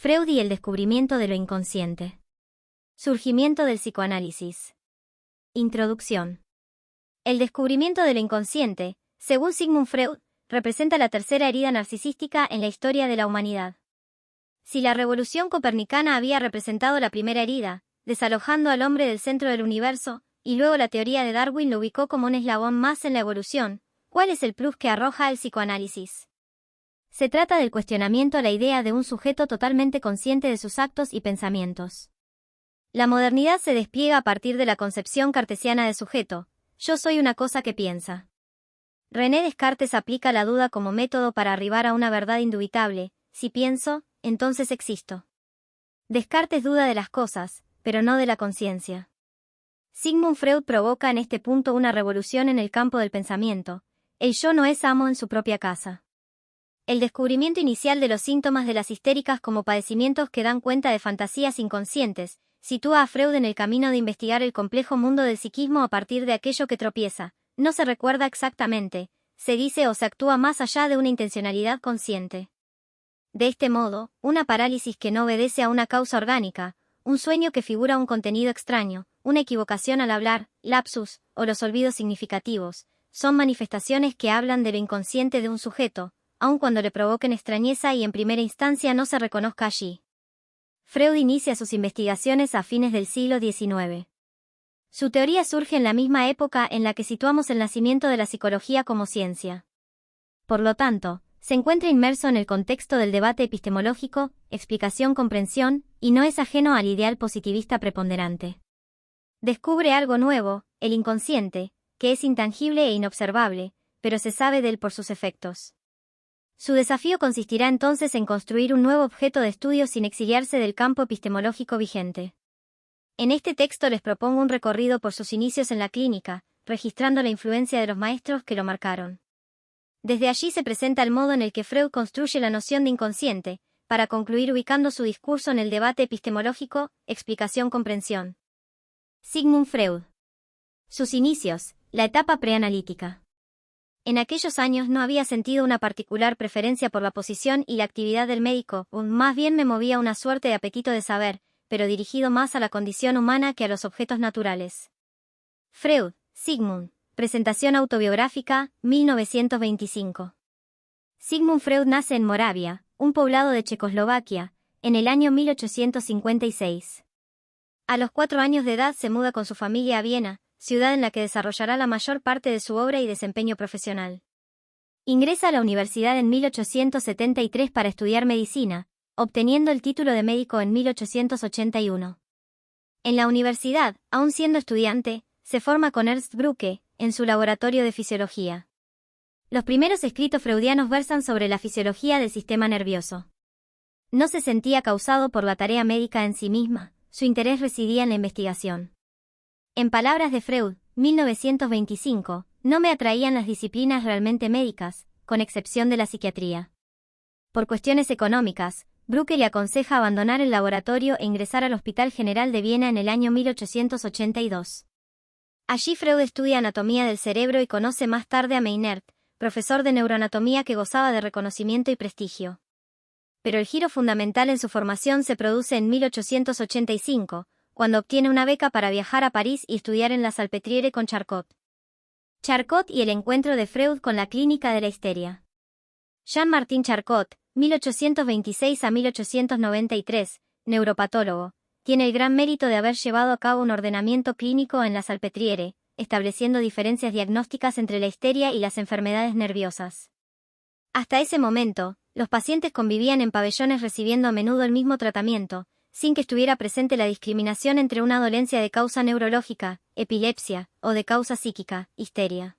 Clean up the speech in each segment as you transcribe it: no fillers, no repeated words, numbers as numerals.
Freud y el descubrimiento de lo inconsciente. Surgimiento del psicoanálisis. Introducción. El descubrimiento de lo inconsciente, según Sigmund Freud, representa la tercera herida narcisística en la historia de la humanidad. Si la revolución copernicana había representado la primera herida, desalojando al hombre del centro del universo, y luego la teoría de Darwin lo ubicó como un eslabón más en la evolución, ¿cuál es el plus que arroja el psicoanálisis? Se trata del cuestionamiento a la idea de un sujeto totalmente consciente de sus actos y pensamientos. La modernidad se despliega a partir de la concepción cartesiana de sujeto: yo soy una cosa que piensa. René Descartes aplica la duda como método para arribar a una verdad indubitable: si pienso, entonces existo. Descartes duda de las cosas, pero no de la conciencia. Sigmund Freud provoca en este punto una revolución en el campo del pensamiento: el yo no es amo en su propia casa. El descubrimiento inicial de los síntomas de las histéricas como padecimientos que dan cuenta de fantasías inconscientes sitúa a Freud en el camino de investigar el complejo mundo del psiquismo a partir de aquello que tropieza, no se recuerda exactamente, se dice o se actúa más allá de una intencionalidad consciente. De este modo, una parálisis que no obedece a una causa orgánica, un sueño que figura un contenido extraño, una equivocación al hablar, lapsus, o los olvidos significativos, son manifestaciones que hablan de lo inconsciente de un sujeto, aun cuando le provoquen extrañeza y en primera instancia no se reconozca allí. Freud inicia sus investigaciones a fines del siglo XIX. Su teoría surge en la misma época en la que situamos el nacimiento de la psicología como ciencia. Por lo tanto, se encuentra inmerso en el contexto del debate epistemológico, explicación-comprensión, y no es ajeno al ideal positivista preponderante. Descubre algo nuevo, el inconsciente, que es intangible e inobservable, pero se sabe de él por sus efectos. Su desafío consistirá entonces en construir un nuevo objeto de estudio sin exiliarse del campo epistemológico vigente. En este texto les propongo un recorrido por sus inicios en la clínica, registrando la influencia de los maestros que lo marcaron. Desde allí se presenta el modo en el que Freud construye la noción de inconsciente, para concluir ubicando su discurso en el debate epistemológico, explicación-comprensión. Sigmund Freud. Sus inicios, la etapa preanalítica. En aquellos años no había sentido una particular preferencia por la posición y la actividad del médico, más bien me movía una suerte de apetito de saber, pero dirigido más a la condición humana que a los objetos naturales. Freud, Sigmund. Presentación autobiográfica, 1925. Sigmund Freud nace en Moravia, un poblado de Checoslovaquia, en el año 1856. A los 4 años de edad se muda con su familia a Viena, ciudad en la que desarrollará la mayor parte de su obra y desempeño profesional. Ingresa a la universidad en 1873 para estudiar medicina, obteniendo el título de médico en 1881. En la universidad, aún siendo estudiante, se forma con Ernst Brücke, en su laboratorio de fisiología. Los primeros escritos freudianos versan sobre la fisiología del sistema nervioso. No se sentía causado por la tarea médica en sí misma, su interés residía en la investigación. En palabras de Freud, 1925, no me atraían las disciplinas realmente médicas, con excepción de la psiquiatría. Por cuestiones económicas, Brücke le aconseja abandonar el laboratorio e ingresar al Hospital General de Viena en el año 1882. Allí Freud estudia anatomía del cerebro y conoce más tarde a Meinert, profesor de neuroanatomía que gozaba de reconocimiento y prestigio. Pero el giro fundamental en su formación se produce en 1885, cuando obtiene una beca para viajar a París y estudiar en la Salpêtrière con Charcot. Charcot y el encuentro de Freud con la clínica de la histeria. Jean-Martin Charcot, 1826 a 1893, neuropatólogo, tiene el gran mérito de haber llevado a cabo un ordenamiento clínico en la Salpêtrière, estableciendo diferencias diagnósticas entre la histeria y las enfermedades nerviosas. Hasta ese momento, los pacientes convivían en pabellones recibiendo a menudo el mismo tratamiento, sin que estuviera presente la discriminación entre una dolencia de causa neurológica, epilepsia, o de causa psíquica, histeria.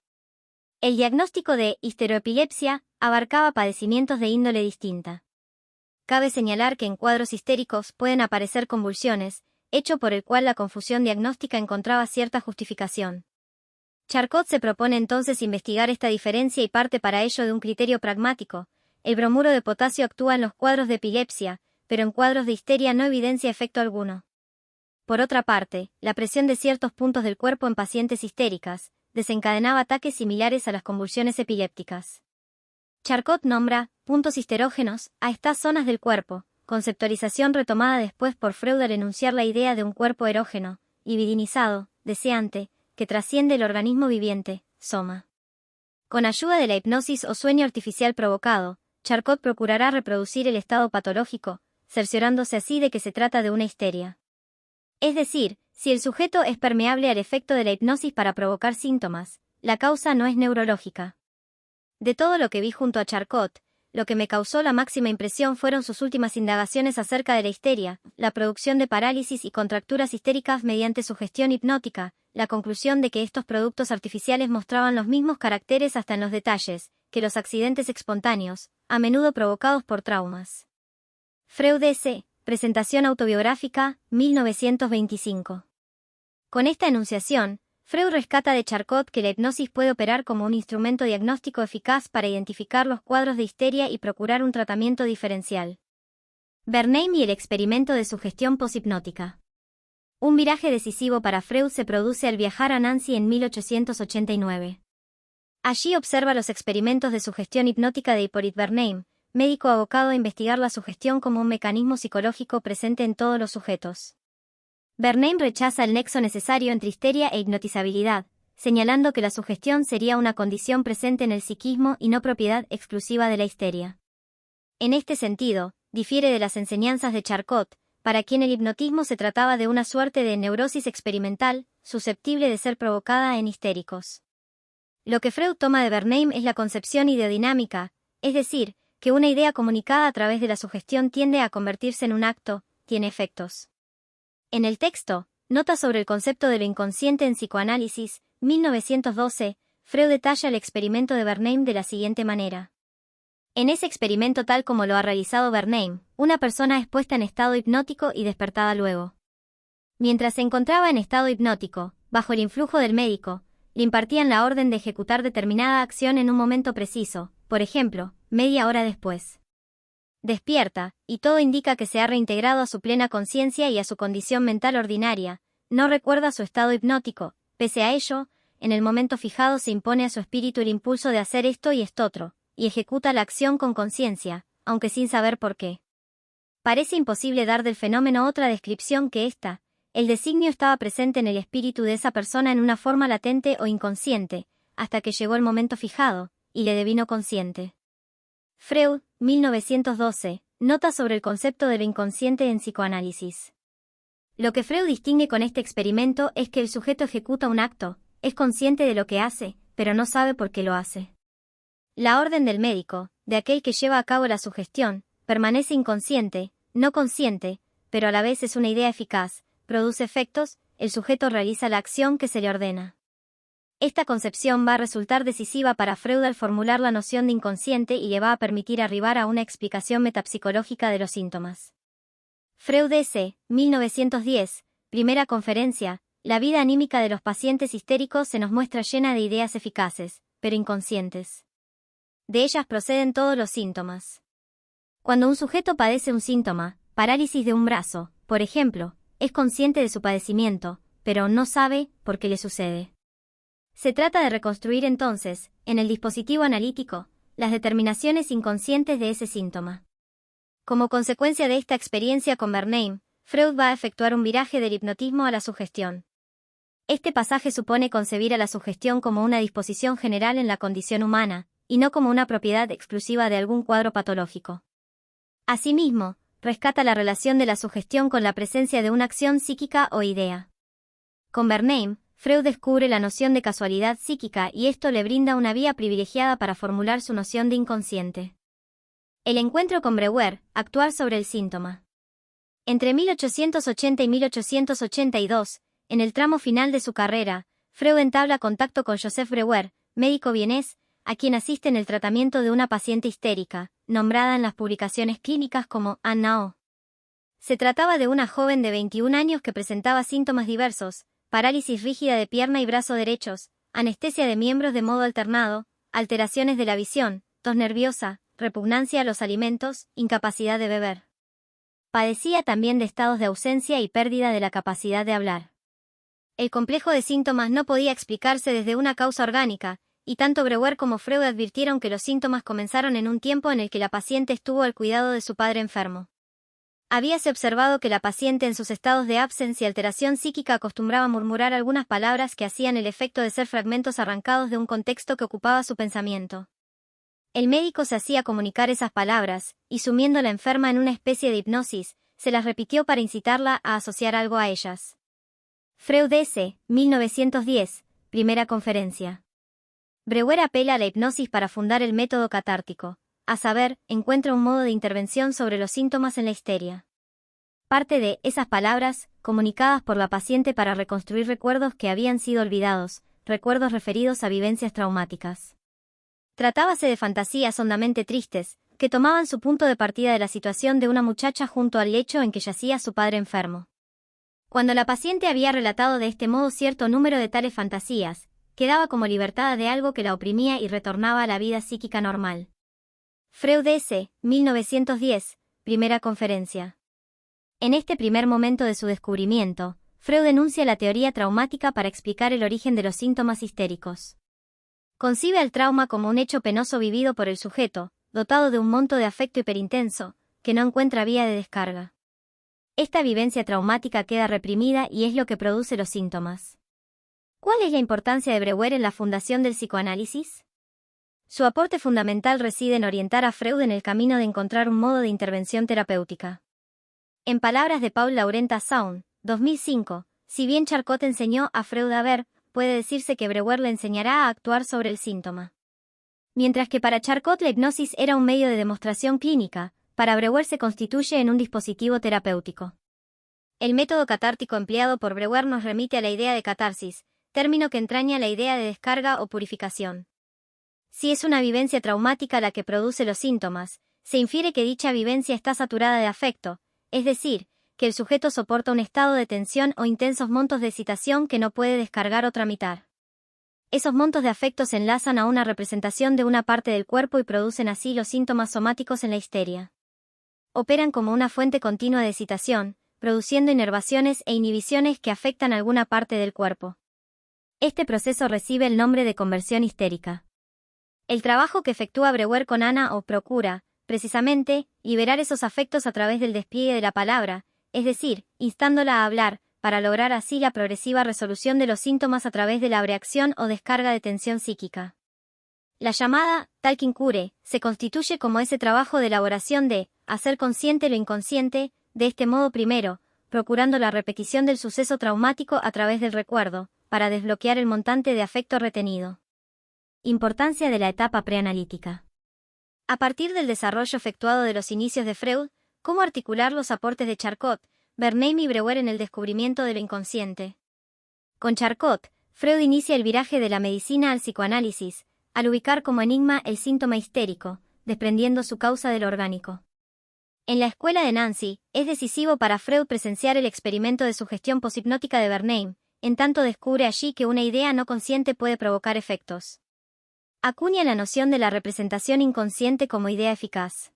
El diagnóstico de histeroepilepsia abarcaba padecimientos de índole distinta. Cabe señalar que en cuadros histéricos pueden aparecer convulsiones, hecho por el cual la confusión diagnóstica encontraba cierta justificación. Charcot se propone entonces investigar esta diferencia y parte para ello de un criterio pragmático. El bromuro de potasio actúa en los cuadros de epilepsia, pero en cuadros de histeria no evidencia efecto alguno. Por otra parte, la presión de ciertos puntos del cuerpo en pacientes histéricas desencadenaba ataques similares a las convulsiones epilépticas. Charcot nombra puntos histerógenos a estas zonas del cuerpo, conceptualización retomada después por Freud al enunciar la idea de un cuerpo erógeno, libidinizado, deseante, que trasciende el organismo viviente, soma. Con ayuda de la hipnosis o sueño artificial provocado, Charcot procurará reproducir el estado patológico, cerciorándose así de que se trata de una histeria. Es decir, si el sujeto es permeable al efecto de la hipnosis para provocar síntomas, la causa no es neurológica. De todo lo que vi junto a Charcot, lo que me causó la máxima impresión fueron sus últimas indagaciones acerca de la histeria, la producción de parálisis y contracturas histéricas mediante sugestión hipnótica, la conclusión de que estos productos artificiales mostraban los mismos caracteres hasta en los detalles, que los accidentes espontáneos, a menudo provocados por traumas. Freud S. Presentación autobiográfica, 1925. Con esta enunciación, Freud rescata de Charcot que la hipnosis puede operar como un instrumento diagnóstico eficaz para identificar los cuadros de histeria y procurar un tratamiento diferencial. Bernheim y el experimento de sugestión poshipnótica. Un viraje decisivo para Freud se produce al viajar a Nancy en 1889. Allí observa los experimentos de sugestión hipnótica de Hippolyte Bernheim, médico abocado a investigar la sugestión como un mecanismo psicológico presente en todos los sujetos. Bernheim rechaza el nexo necesario entre histeria e hipnotizabilidad, señalando que la sugestión sería una condición presente en el psiquismo y no propiedad exclusiva de la histeria. En este sentido, difiere de las enseñanzas de Charcot, para quien el hipnotismo se trataba de una suerte de neurosis experimental, susceptible de ser provocada en histéricos. Lo que Freud toma de Bernheim es la concepción ideodinámica, es decir, que una idea comunicada a través de la sugestión tiende a convertirse en un acto, tiene efectos. En el texto, Nota sobre el concepto de lo inconsciente en psicoanálisis, 1912, Freud detalla el experimento de Bernheim de la siguiente manera. En ese experimento tal como lo ha realizado Bernheim, una persona es puesta en estado hipnótico y despertada luego. Mientras se encontraba en estado hipnótico, bajo el influjo del médico, le impartían la orden de ejecutar determinada acción en un momento preciso, por ejemplo, media hora después. Despierta, y todo indica que se ha reintegrado a su plena conciencia y a su condición mental ordinaria, no recuerda su estado hipnótico, pese a ello, en el momento fijado se impone a su espíritu el impulso de hacer esto y estotro, y ejecuta la acción con conciencia, aunque sin saber por qué. Parece imposible dar del fenómeno otra descripción que esta. El designio estaba presente en el espíritu de esa persona en una forma latente o inconsciente, hasta que llegó el momento fijado, y le devino consciente. Freud, 1912, nota sobre el concepto de lo inconsciente en psicoanálisis. Lo que Freud distingue con este experimento es que el sujeto ejecuta un acto, es consciente de lo que hace, pero no sabe por qué lo hace. La orden del médico, de aquel que lleva a cabo la sugestión, permanece inconsciente, no consciente, pero a la vez es una idea eficaz, produce efectos, el sujeto realiza la acción que se le ordena. Esta concepción va a resultar decisiva para Freud al formular la noción de inconsciente y le va a permitir arribar a una explicación metapsicológica de los síntomas. Freud S. 1910, primera conferencia, la vida anímica de los pacientes histéricos se nos muestra llena de ideas eficaces, pero inconscientes. De ellas proceden todos los síntomas. Cuando un sujeto padece un síntoma, parálisis de un brazo, por ejemplo, es consciente de su padecimiento, pero no sabe por qué le sucede. Se trata de reconstruir entonces, en el dispositivo analítico, las determinaciones inconscientes de ese síntoma. Como consecuencia de esta experiencia con Bernheim, Freud va a efectuar un viraje del hipnotismo a la sugestión. Este pasaje supone concebir a la sugestión como una disposición general en la condición humana, y no como una propiedad exclusiva de algún cuadro patológico. Asimismo, rescata la relación de la sugestión con la presencia de una acción psíquica o idea. Con Bernheim, Freud descubre la noción de casualidad psíquica y esto le brinda una vía privilegiada para formular su noción de inconsciente. El encuentro con Breuer, actuar sobre el síntoma. Entre 1880 y 1882, en el tramo final de su carrera, Freud entabla contacto con Joseph Breuer, médico vienés, a quien asiste en el tratamiento de una paciente histérica, nombrada en las publicaciones clínicas como Anna O. Se trataba de una joven de 21 años que presentaba síntomas diversos, parálisis rígida de pierna y brazo derechos, anestesia de miembros de modo alternado, alteraciones de la visión, tos nerviosa, repugnancia a los alimentos, incapacidad de beber. Padecía también de estados de ausencia y pérdida de la capacidad de hablar. El complejo de síntomas no podía explicarse desde una causa orgánica, y tanto Breuer como Freud advirtieron que los síntomas comenzaron en un tiempo en el que la paciente estuvo al cuidado de su padre enfermo. Habíase observado que la paciente en sus estados de absence y alteración psíquica acostumbraba a murmurar algunas palabras que hacían el efecto de ser fragmentos arrancados de un contexto que ocupaba su pensamiento. El médico se hacía comunicar esas palabras, y sumiendo a la enferma en una especie de hipnosis, se las repitió para incitarla a asociar algo a ellas. Freud S. 1910, primera conferencia. Breuer apela a la hipnosis para fundar el método catártico, a saber, encuentra un modo de intervención sobre los síntomas en la histeria. Parte de esas palabras, comunicadas por la paciente para reconstruir recuerdos que habían sido olvidados, recuerdos referidos a vivencias traumáticas. Tratábase de fantasías hondamente tristes, que tomaban su punto de partida de la situación de una muchacha junto al lecho en que yacía su padre enfermo. Cuando la paciente había relatado de este modo cierto número de tales fantasías, quedaba como libertada de algo que la oprimía y retornaba a la vida psíquica normal. Freud S. 1910, primera conferencia. En este primer momento de su descubrimiento, Freud enuncia la teoría traumática para explicar el origen de los síntomas histéricos. Concibe al trauma como un hecho penoso vivido por el sujeto, dotado de un monto de afecto hiperintenso, que no encuentra vía de descarga. Esta vivencia traumática queda reprimida y es lo que produce los síntomas. ¿Cuál es la importancia de Breuer en la fundación del psicoanálisis? Su aporte fundamental reside en orientar a Freud en el camino de encontrar un modo de intervención terapéutica. En palabras de Paul Laurenta Saun, 2005, si bien Charcot enseñó a Freud a ver, puede decirse que Breuer le enseñará a actuar sobre el síntoma. Mientras que para Charcot la hipnosis era un medio de demostración clínica, para Breuer se constituye en un dispositivo terapéutico. El método catártico empleado por Breuer nos remite a la idea de catarsis, término que entraña la idea de descarga o purificación. Si es una vivencia traumática la que produce los síntomas, se infiere que dicha vivencia está saturada de afecto, es decir, que el sujeto soporta un estado de tensión o intensos montos de excitación que no puede descargar o tramitar. Esos montos de afecto se enlazan a una representación de una parte del cuerpo y producen así los síntomas somáticos en la histeria. Operan como una fuente continua de excitación, produciendo inervaciones e inhibiciones que afectan alguna parte del cuerpo. Este proceso recibe el nombre de conversión histérica. El trabajo que efectúa Breuer con Ana procura, precisamente, liberar esos afectos a través del despliegue de la palabra, es decir, instándola a hablar, para lograr así la progresiva resolución de los síntomas a través de la abreacción o descarga de tensión psíquica. La llamada talking cure se constituye como ese trabajo de elaboración de hacer consciente lo inconsciente, de este modo primero, procurando la repetición del suceso traumático a través del recuerdo, para desbloquear el montante de afecto retenido. Importancia de la etapa preanalítica. A partir del desarrollo efectuado de los inicios de Freud, ¿cómo articular los aportes de Charcot, Bernheim y Breuer en el descubrimiento de lo inconsciente? Con Charcot, Freud inicia el viraje de la medicina al psicoanálisis, al ubicar como enigma el síntoma histérico, desprendiendo su causa del orgánico. En la escuela de Nancy, es decisivo para Freud presenciar el experimento de sugestión poshipnótica de Bernheim, en tanto descubre allí que una idea no consciente puede provocar efectos. Acuña la noción de la representación inconsciente como idea eficaz.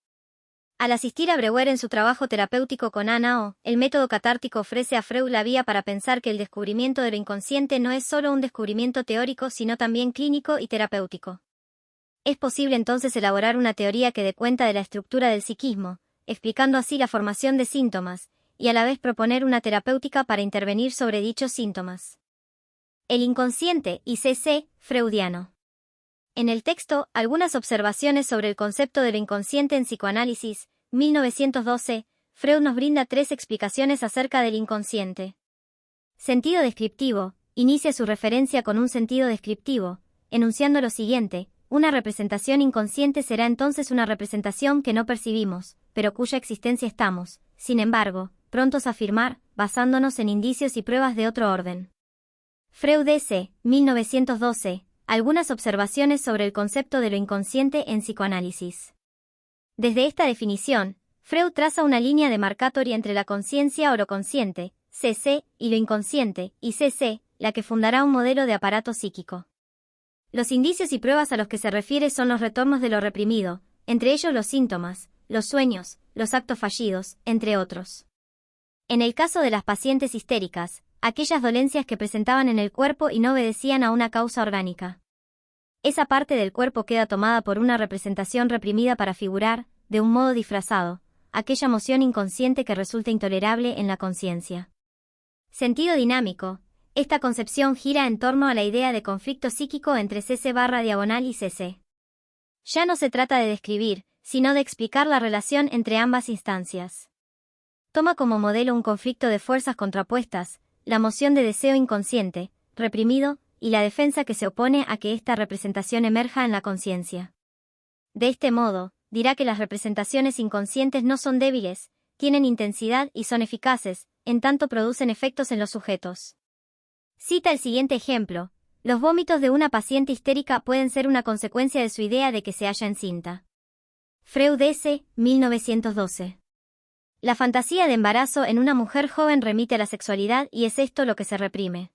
Al asistir a Breuer en su trabajo terapéutico con Ana el método catártico ofrece a Freud la vía para pensar que el descubrimiento de lo inconsciente no es solo un descubrimiento teórico sino también clínico y terapéutico. Es posible entonces elaborar una teoría que dé cuenta de la estructura del psiquismo, explicando así la formación de síntomas, y a la vez proponer una terapéutica para intervenir sobre dichos síntomas. El inconsciente y CC, freudiano. En el texto, algunas observaciones sobre el concepto de lo inconsciente en psicoanálisis, 1912, Freud nos brinda 3 explicaciones acerca del inconsciente. Sentido descriptivo, inicia su referencia con un sentido descriptivo, enunciando lo siguiente: una representación inconsciente será entonces una representación que no percibimos, pero cuya existencia estamos, sin embargo, prontos a afirmar, basándonos en indicios y pruebas de otro orden. Freud S. 1912. Algunas observaciones sobre el concepto de lo inconsciente en psicoanálisis. Desde esta definición, Freud traza una línea demarcatoria entre la conciencia o lo consciente, CC, y lo inconsciente, y CC, la que fundará un modelo de aparato psíquico. Los indicios y pruebas a los que se refiere son los retornos de lo reprimido, entre ellos los síntomas, los sueños, los actos fallidos, entre otros. En el caso de las pacientes histéricas, aquellas dolencias que presentaban en el cuerpo y no obedecían a una causa orgánica. Esa parte del cuerpo queda tomada por una representación reprimida para figurar, de un modo disfrazado, aquella moción inconsciente que resulta intolerable en la conciencia. Sentido dinámico. Esta concepción gira en torno a la idea de conflicto psíquico entre CC/diagonal y CC. Ya no se trata de describir, sino de explicar la relación entre ambas instancias. Toma como modelo un conflicto de fuerzas contrapuestas, la moción de deseo inconsciente, reprimido, y la defensa que se opone a que esta representación emerja en la conciencia. De este modo, dirá que las representaciones inconscientes no son débiles, tienen intensidad y son eficaces, en tanto producen efectos en los sujetos. Cita el siguiente ejemplo: los vómitos de una paciente histérica pueden ser una consecuencia de su idea de que se halla encinta. Freud S. 1912. La fantasía de embarazo en una mujer joven remite a la sexualidad y es esto lo que se reprime.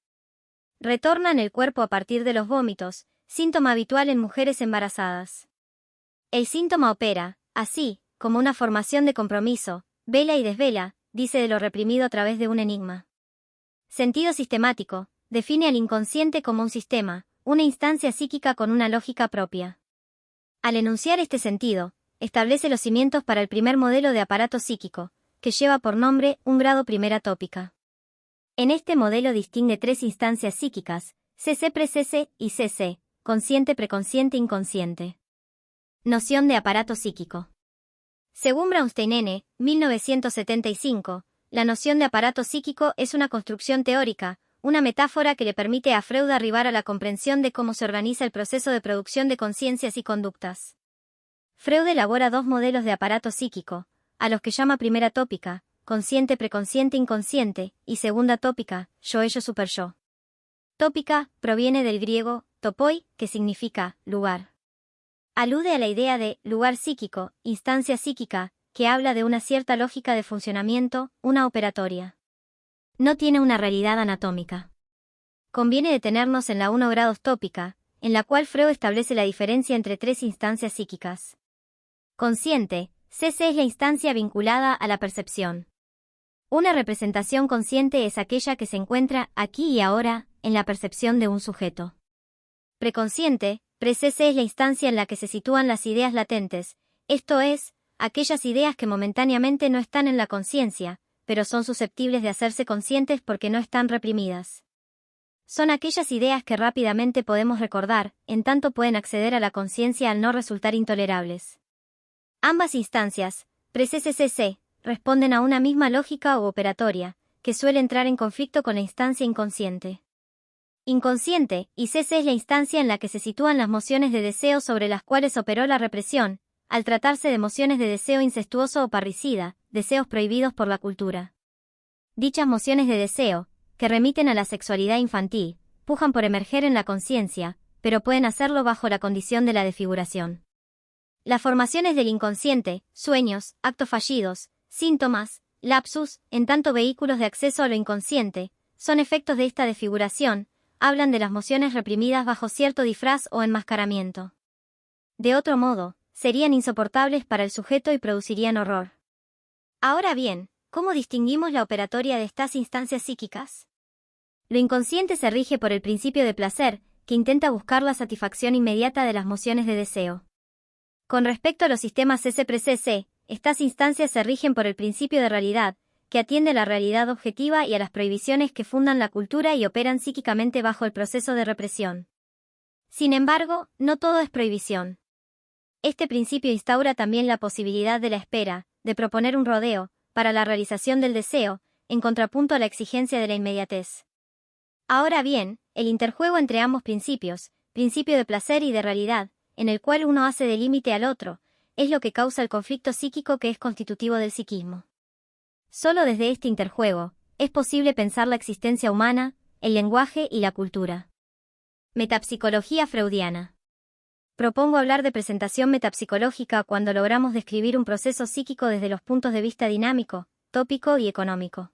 Retorna en el cuerpo a partir de los vómitos, síntoma habitual en mujeres embarazadas. El síntoma opera, así, como una formación de compromiso, vela y desvela, dice de lo reprimido a través de un enigma. Sentido sistemático. Define al inconsciente como un sistema, una instancia psíquica con una lógica propia. Al enunciar este sentido, establece los cimientos para el primer modelo de aparato psíquico, que lleva por nombre un grado primera tópica. En este modelo distingue tres instancias psíquicas, CC-pre-CC y CC, consciente, preconsciente, inconsciente. Noción de aparato psíquico. Según Braunstein N. 1975, la noción de aparato psíquico es una construcción teórica, una metáfora que le permite a Freud arribar a la comprensión de cómo se organiza el proceso de producción de conciencias y conductas. Freud elabora dos modelos de aparato psíquico, a los que llama primera tópica, consciente, preconsciente, inconsciente, y segunda tópica, yo-ello, super-yo. Tópica proviene del griego topoi, que significa lugar. Alude a la idea de lugar psíquico, instancia psíquica, que habla de una cierta lógica de funcionamiento, una operatoria. No tiene una realidad anatómica. Conviene detenernos en la 1 grados tópica, en la cual Freud establece la diferencia entre tres instancias psíquicas. Consciente, CC es la instancia vinculada a la percepción. Una representación consciente es aquella que se encuentra aquí y ahora, en la percepción de un sujeto. Preconsciente, pre-CC es la instancia en la que se sitúan las ideas latentes, esto es, aquellas ideas que momentáneamente no están en la conciencia, pero son susceptibles de hacerse conscientes porque no están reprimidas. Son aquellas ideas que rápidamente podemos recordar, en tanto pueden acceder a la conciencia al no resultar intolerables. Ambas instancias, pre-CC-CC, responden a una misma lógica o operatoria, que suele entrar en conflicto con la instancia inconsciente. Inconsciente, y CC es la instancia en la que se sitúan las mociones de deseo sobre las cuales operó la represión, al tratarse de mociones de deseo incestuoso o parricida, deseos prohibidos por la cultura. Dichas mociones de deseo, que remiten a la sexualidad infantil, pujan por emerger en la conciencia, pero pueden hacerlo bajo la condición de la desfiguración. Las formaciones del inconsciente, sueños, actos fallidos, síntomas, lapsus, en tanto vehículos de acceso a lo inconsciente, son efectos de esta desfiguración, hablan de las mociones reprimidas bajo cierto disfraz o enmascaramiento. De otro modo, serían insoportables para el sujeto y producirían horror. Ahora bien, ¿cómo distinguimos la operatoria de estas instancias psíquicas? Lo inconsciente se rige por el principio de placer, que intenta buscar la satisfacción inmediata de las mociones de deseo. Con respecto a los sistemas CC-pre-CC, estas instancias se rigen por el principio de realidad, que atiende a la realidad objetiva y a las prohibiciones que fundan la cultura y operan psíquicamente bajo el proceso de represión. Sin embargo, no todo es prohibición. Este principio instaura también la posibilidad de la espera, de proponer un rodeo, para la realización del deseo, en contrapunto a la exigencia de la inmediatez. Ahora bien, el interjuego entre ambos principios, principio de placer y de realidad, en el cual uno hace de límite al otro, es lo que causa el conflicto psíquico que es constitutivo del psiquismo. Solo desde este interjuego, es posible pensar la existencia humana, el lenguaje y la cultura. Metapsicología freudiana. Propongo hablar de presentación metapsicológica cuando logramos describir un proceso psíquico desde los puntos de vista dinámico, tópico y económico.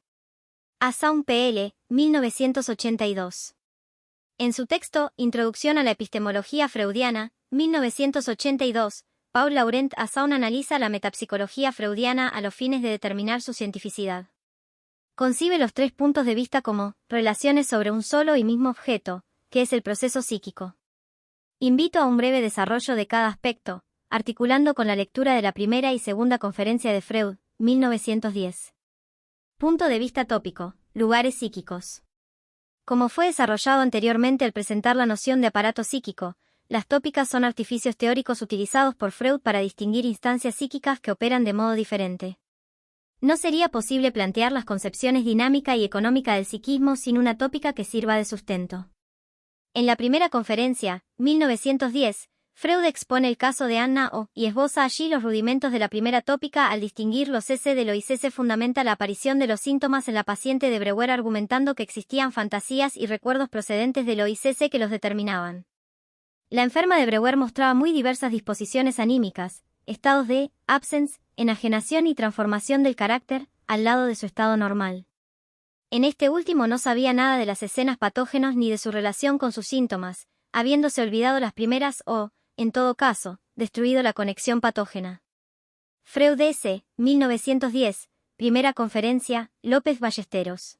Assaun P.L., 1982. En su texto, Introducción a la epistemología freudiana, 1982, Paul Laurent Assaun analiza la metapsicología freudiana a los fines de determinar su cientificidad. Concibe los tres puntos de vista como relaciones sobre un solo y mismo objeto, que es el proceso psíquico. Invito a un breve desarrollo de cada aspecto, articulando con la lectura de la primera y segunda conferencia de Freud, 1910. Punto de vista tópico, lugares psíquicos. Como fue desarrollado anteriormente al presentar la noción de aparato psíquico, las tópicas son artificios teóricos utilizados por Freud para distinguir instancias psíquicas que operan de modo diferente. No sería posible plantear las concepciones dinámica y económica del psiquismo sin una tópica que sirva de sustento. En la primera conferencia, 1910, Freud expone el caso de Anna O. y esboza allí los rudimentos de la primera tópica al distinguir los S de lo y se fundamenta la aparición de los síntomas en la paciente de Breuer argumentando que existían fantasías y recuerdos procedentes de lo y se que los determinaban. La enferma de Breuer mostraba muy diversas disposiciones anímicas, estados de absence, enajenación y transformación del carácter, al lado de su estado normal. En este último no sabía nada de las escenas patógenas ni de su relación con sus síntomas, habiéndose olvidado las primeras o, en todo caso, destruido la conexión patógena. Freud S. 1910, primera conferencia, López Ballesteros.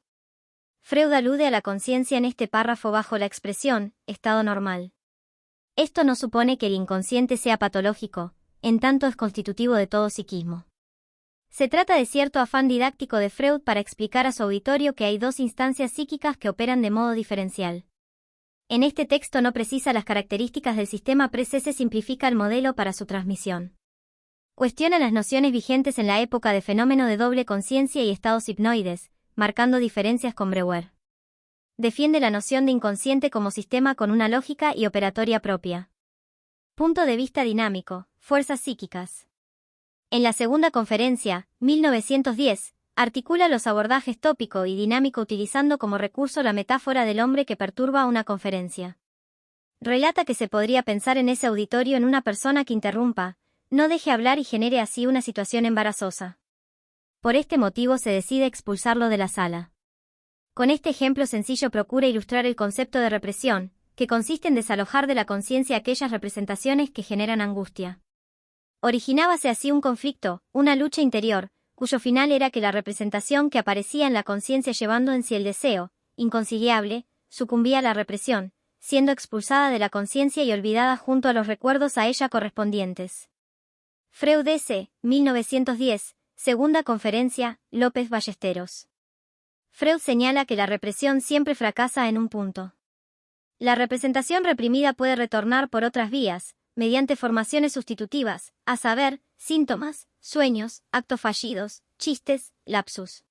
Freud alude a la conciencia en este párrafo bajo la expresión, estado normal. Esto no supone que el inconsciente sea patológico, en tanto es constitutivo de todo psiquismo. Se trata de cierto afán didáctico de Freud para explicar a su auditorio que hay dos instancias psíquicas que operan de modo diferencial. En este texto no precisa las características del sistema se simplifica el modelo para su transmisión. Cuestiona las nociones vigentes en la época de fenómeno de doble conciencia y estados hipnoides, marcando diferencias con Breuer. Defiende la noción de inconsciente como sistema con una lógica y operatoria propia. Punto de vista dinámico, fuerzas psíquicas. En la segunda conferencia, 1910, articula los abordajes tópico y dinámico utilizando como recurso la metáfora del hombre que perturba una conferencia. Relata que se podría pensar en ese auditorio en una persona que interrumpa, no deje hablar y genere así una situación embarazosa. Por este motivo se decide expulsarlo de la sala. Con este ejemplo sencillo procura ilustrar el concepto de represión, que consiste en desalojar de la conciencia aquellas representaciones que generan angustia. Originábase así un conflicto, una lucha interior, cuyo final era que la representación que aparecía en la conciencia llevando en sí el deseo, inconciliable, sucumbía a la represión, siendo expulsada de la conciencia y olvidada junto a los recuerdos a ella correspondientes. Freud S. 1910, segunda conferencia, López Ballesteros. Freud señala que la represión siempre fracasa en un punto. La representación reprimida puede retornar por otras vías, mediante formaciones sustitutivas, a saber, síntomas, sueños, actos fallidos, chistes, lapsus.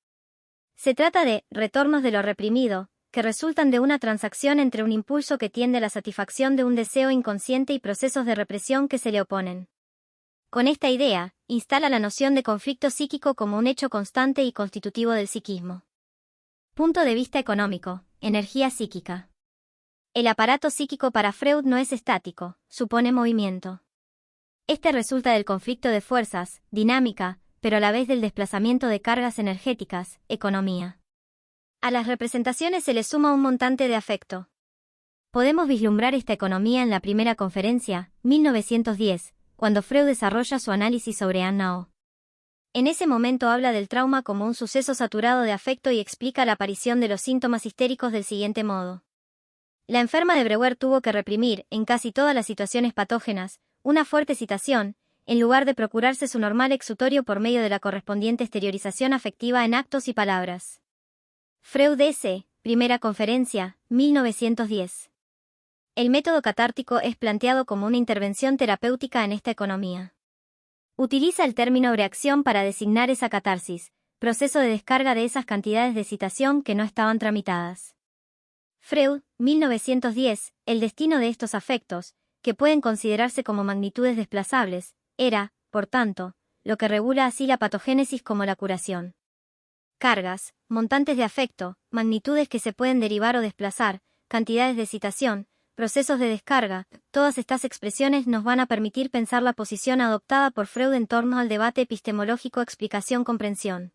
Se trata de retornos de lo reprimido, que resultan de una transacción entre un impulso que tiende a la satisfacción de un deseo inconsciente y procesos de represión que se le oponen. Con esta idea, instala la noción de conflicto psíquico como un hecho constante y constitutivo del psiquismo. Punto de vista económico, energía psíquica. El aparato psíquico para Freud no es estático, supone movimiento. Este resulta del conflicto de fuerzas, dinámica, pero a la vez del desplazamiento de cargas energéticas, economía. A las representaciones se le suma un montante de afecto. Podemos vislumbrar esta economía en la primera conferencia, 1910, cuando Freud desarrolla su análisis sobre Anna O. En ese momento habla del trauma como un suceso saturado de afecto y explica la aparición de los síntomas histéricos del siguiente modo. La enferma de Breuer tuvo que reprimir, en casi todas las situaciones patógenas, una fuerte excitación, en lugar de procurarse su normal exutorio por medio de la correspondiente exteriorización afectiva en actos y palabras. Freud S. Primera conferencia, 1910. El método catártico es planteado como una intervención terapéutica en esta economía. Utiliza el término reacción para designar esa catarsis, proceso de descarga de esas cantidades de excitación que no estaban tramitadas. Freud, 1910, el destino de estos afectos, que pueden considerarse como magnitudes desplazables, era, por tanto, lo que regula así la patogénesis como la curación. Cargas, montantes de afecto, magnitudes que se pueden derivar o desplazar, cantidades de excitación, procesos de descarga, todas estas expresiones nos van a permitir pensar la posición adoptada por Freud en torno al debate epistemológico explicación-comprensión.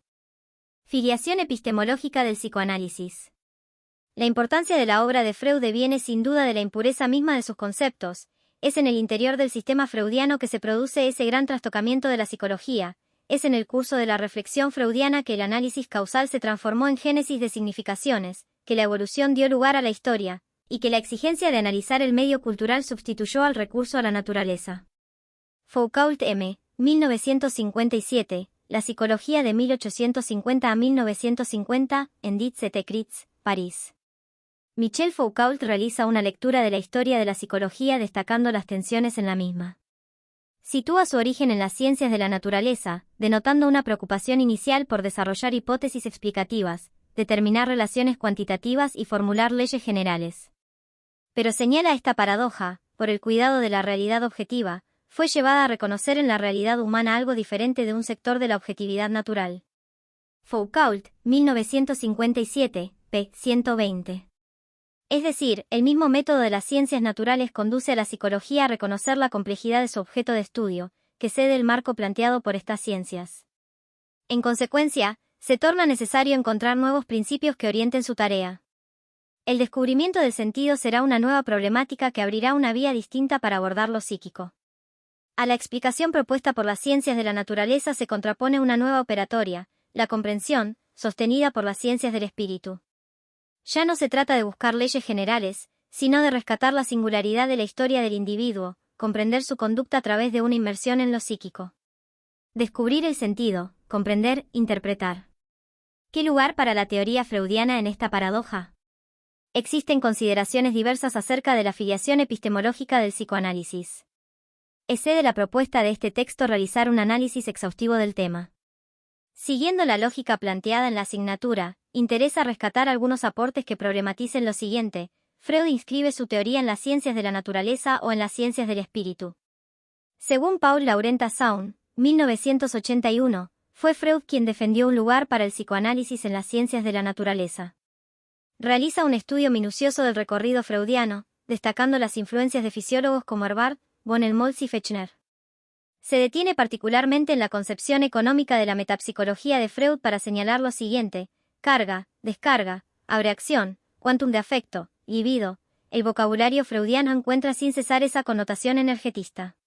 Filiación epistemológica del psicoanálisis. La importancia de la obra de Freud deviene sin duda de la impureza misma de sus conceptos. Es en el interior del sistema freudiano que se produce ese gran trastocamiento de la psicología. Es en el curso de la reflexión freudiana que el análisis causal se transformó en génesis de significaciones, que la evolución dio lugar a la historia, y que la exigencia de analizar el medio cultural sustituyó al recurso a la naturaleza. Foucault M. 1957, La psicología de 1850 a 1950, en Dietz-et-Écrits, París. Michel Foucault realiza una lectura de la historia de la psicología destacando las tensiones en la misma. Sitúa su origen en las ciencias de la naturaleza, denotando una preocupación inicial por desarrollar hipótesis explicativas, determinar relaciones cuantitativas y formular leyes generales. Pero señala esta paradoja, por el cuidado de la realidad objetiva, fue llevada a reconocer en la realidad humana algo diferente de un sector de la objetividad natural. Foucault, 1957, p. 120. Es decir, el mismo método de las ciencias naturales conduce a la psicología a reconocer la complejidad de su objeto de estudio, que cede el marco planteado por estas ciencias. En consecuencia, se torna necesario encontrar nuevos principios que orienten su tarea. El descubrimiento del sentido será una nueva problemática que abrirá una vía distinta para abordar lo psíquico. A la explicación propuesta por las ciencias de la naturaleza se contrapone una nueva operatoria, la comprensión, sostenida por las ciencias del espíritu. Ya no se trata de buscar leyes generales, sino de rescatar la singularidad de la historia del individuo, comprender su conducta a través de una inmersión en lo psíquico. Descubrir el sentido, comprender, interpretar. ¿Qué lugar para la teoría freudiana en esta paradoja? Existen consideraciones diversas acerca de la filiación epistemológica del psicoanálisis. Excede la propuesta de este texto realizar un análisis exhaustivo del tema. Siguiendo la lógica planteada en la asignatura, interesa rescatar algunos aportes que problematicen lo siguiente. Freud inscribe su teoría en las ciencias de la naturaleza o en las ciencias del espíritu. Según Paul Laurenta Saun, 1981, fue Freud quien defendió un lugar para el psicoanálisis en las ciencias de la naturaleza. Realiza un estudio minucioso del recorrido freudiano, destacando las influencias de fisiólogos como Herbart, von Helmholtz y Fechner. Se detiene particularmente en la concepción económica de la metapsicología de Freud para señalar lo siguiente: carga, descarga, abreacción, quantum de afecto, libido. El vocabulario freudiano encuentra sin cesar esa connotación energetista.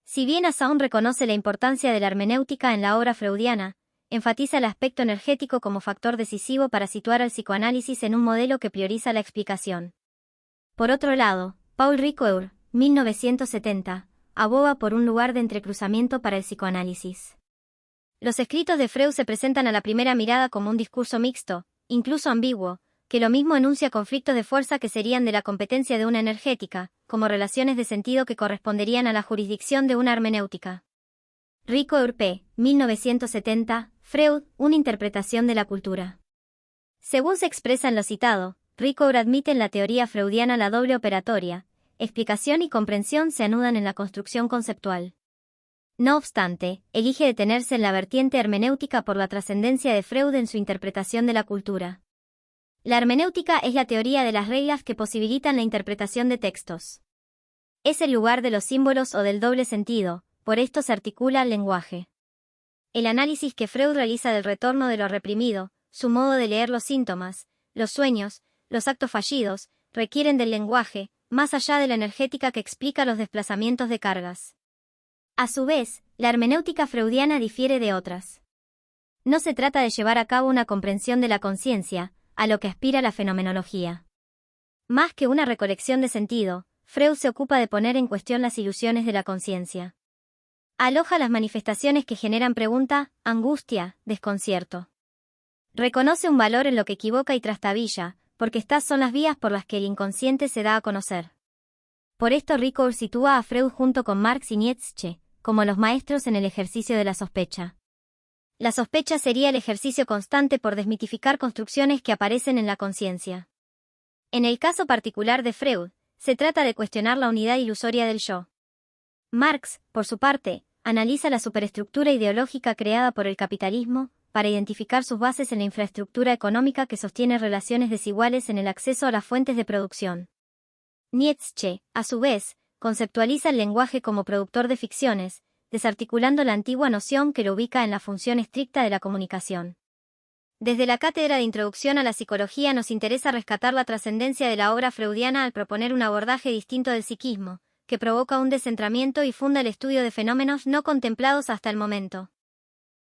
Si bien Saun reconoce la importancia de la hermenéutica en la obra freudiana, enfatiza el aspecto energético como factor decisivo para situar al psicoanálisis en un modelo que prioriza la explicación. Por otro lado, Paul Ricoeur, 1970, aboga por un lugar de entrecruzamiento para el psicoanálisis. Los escritos de Freud se presentan a la primera mirada como un discurso mixto, incluso ambiguo, que lo mismo enuncia conflictos de fuerza que serían de la competencia de una energética, como relaciones de sentido que corresponderían a la jurisdicción de una hermenéutica. Ricoeur p. 1970, Freud, una interpretación de la cultura. Según se expresa en lo citado, Ricoeur admite en la teoría freudiana la doble operatoria, explicación y comprensión se anudan en la construcción conceptual. No obstante, elige detenerse en la vertiente hermenéutica por la trascendencia de Freud en su interpretación de la cultura. La hermenéutica es la teoría de las reglas que posibilitan la interpretación de textos. Es el lugar de los símbolos o del doble sentido, por esto se articula el lenguaje. El análisis que Freud realiza del retorno de lo reprimido, su modo de leer los síntomas, los sueños, los actos fallidos, requieren del lenguaje, más allá de la energética que explica los desplazamientos de cargas. A su vez, la hermenéutica freudiana difiere de otras. No se trata de llevar a cabo una comprensión de la conciencia, a lo que aspira la fenomenología. Más que una recolección de sentido, Freud se ocupa de poner en cuestión las ilusiones de la conciencia. Aloja las manifestaciones que generan pregunta, angustia, desconcierto. Reconoce un valor en lo que equivoca y trastabilla, porque estas son las vías por las que el inconsciente se da a conocer. Por esto Ricoeur sitúa a Freud junto con Marx y Nietzsche, como los maestros en el ejercicio de la sospecha. La sospecha sería el ejercicio constante por desmitificar construcciones que aparecen en la conciencia. En el caso particular de Freud, se trata de cuestionar la unidad ilusoria del yo. Marx, por su parte, analiza la superestructura ideológica creada por el capitalismo, para identificar sus bases en la infraestructura económica que sostiene relaciones desiguales en el acceso a las fuentes de producción. Nietzsche, a su vez, conceptualiza el lenguaje como productor de ficciones, desarticulando la antigua noción que lo ubica en la función estricta de la comunicación. Desde la cátedra de Introducción a la Psicología nos interesa rescatar la trascendencia de la obra freudiana al proponer un abordaje distinto del psiquismo, que provoca un descentramiento y funda el estudio de fenómenos no contemplados hasta el momento.